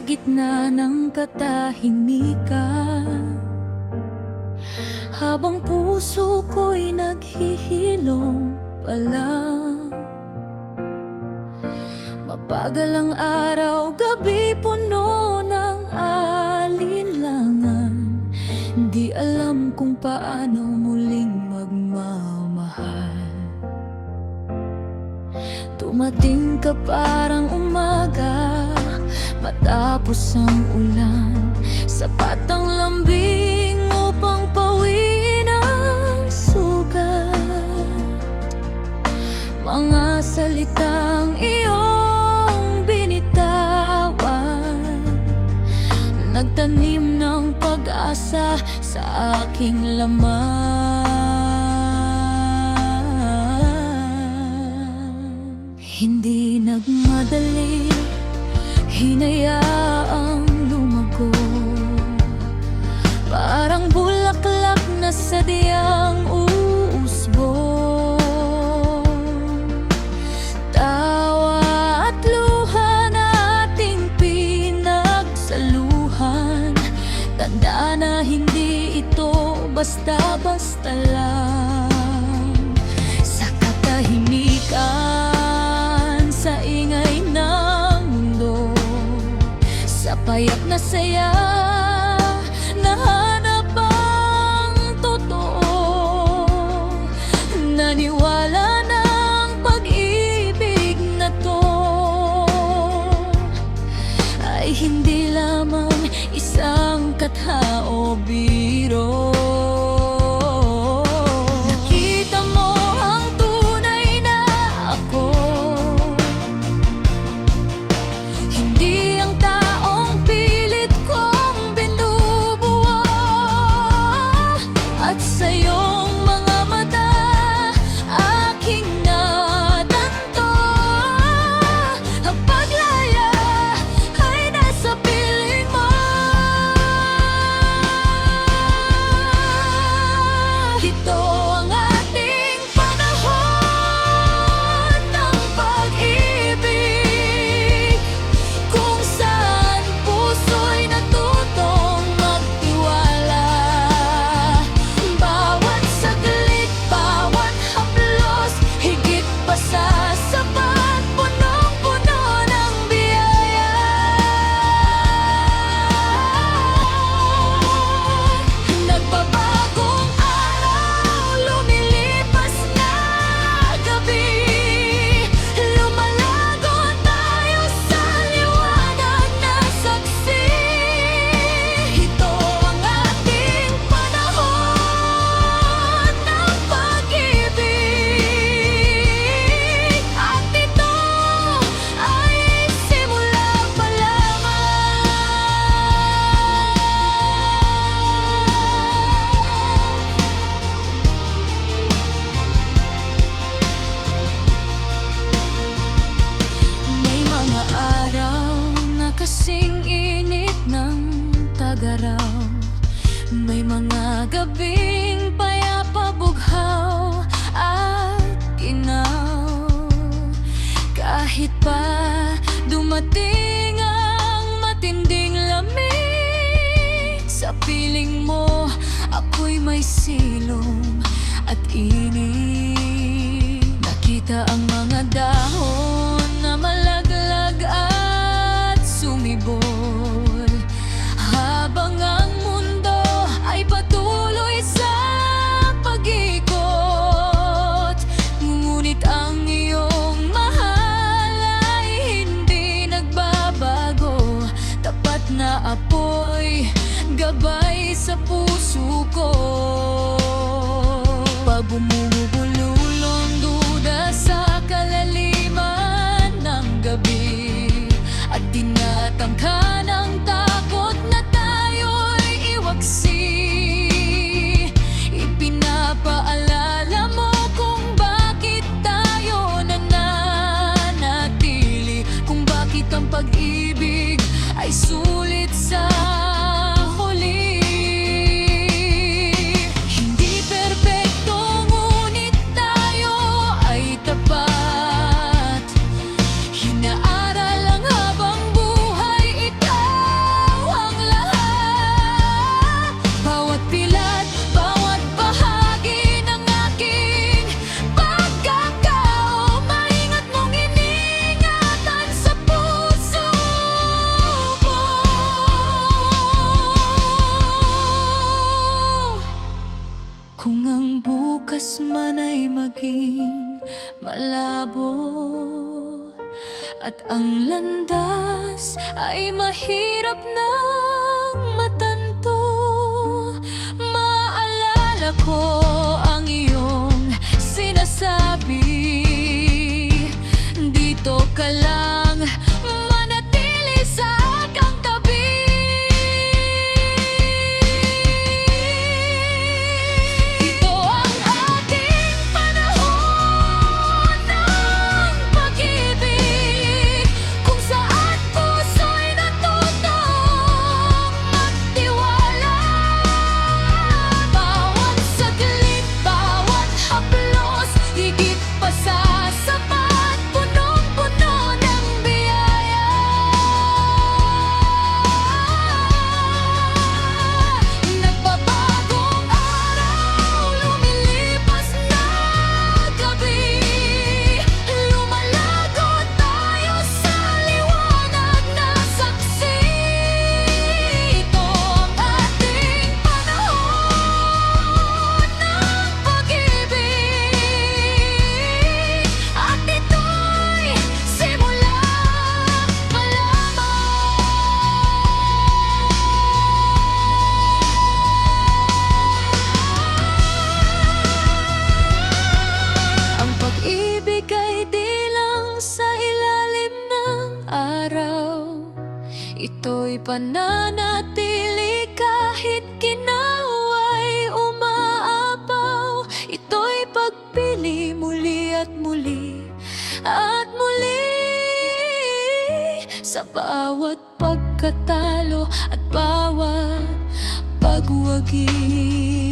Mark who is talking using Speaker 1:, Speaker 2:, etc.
Speaker 1: gitna ng katahimikan, habang puso ko'y naghihilom palang. Mabagal ang araw, gabi puno ng alinlangan. Di alam kung paano muling magmamahal. Dumating ka parang umaga, matapos ang ulan. Sapat ang lambing upang pawiin ang sugat. Mga salitang iyong binitawan, nagtanim ng pag-asa sa aking laman. Hindi nagmadali, hinayaang lumago, parang bulaklak na sadyang uusbong. Tawa at luha nating pinagsaluhan, tanda na hindi ito basta-basta lang. Sa katahimikan, sa ingay ng mundo, sa payak na saya, nahanap ang totoo. Naniwala ng pag-ibig na to ay hindi lamang isang katha o biro. Nakita mo ang tunay na ako, hindi ang taong pilit kong binubuo. At sa iyong mga mata, aking natanto, ang paglaya ay nasa piling mo. Ito ang ating panahon ng pag-ibig, kung saan puso'y natutong magtiwala. Bawat saglit, bawat haplos, higit pa sa sapat, punong-puno ng biyaya. Nagbabagong araw, lumilipas na gabi, lumalago tayo sa liwanag na saksi. Ito ang ating panahon ng pag-ibig, at ito ay simula pa lamang. May mga araw na kasing init ng tagaraw, may mga gabing payapa, bughaw at ginaw. Kahit pa dumating ang matinding lamig, sa piling mo ako'y may silong at init. Nakita ang mga dahon na malaglag at sumibol, habang ang mundo ay patuloy sa pag-ikot. Ngunit ang iyong mahal ay hindi nagbabago, tapat na apoy, gabay sa puso ko. Pag bumubululong duda sa kalaliman ng gabi, at tinatangka ng takot na tayo'y iwaksi, ipinapaalala mo kung bakit tayo nananatili, kung bakit ang pag-ibig ay sulit sa huli. Hindi Kung ang bukas man ay maging malabo at ang landas ay mahirap nang matanto, maalala ko ang iyong sinasabi, dito ka lang manatili sa aking tabi. Ito ang ating panahon ng pag-ibig, kung saan puso'y natutong magtiwala. Bawat saglit, bawat haplos, higit pa sa sapat, punong-puno ng biyaya. Nagbabagong araw, lumilipas na gabi, lumalago tayo sa liwanag na saksi. Ito ang ating panahon ng pag-ibig, at ito'y simula pa lamang. Ang pag-ibig ay di lang sa ilalim ng araw, ito'y pananatili kahit ginaw ay umaapaw. Ito'y pagpili muli at muli at muli, sa bawat pagkatalo at bawat pagwagi.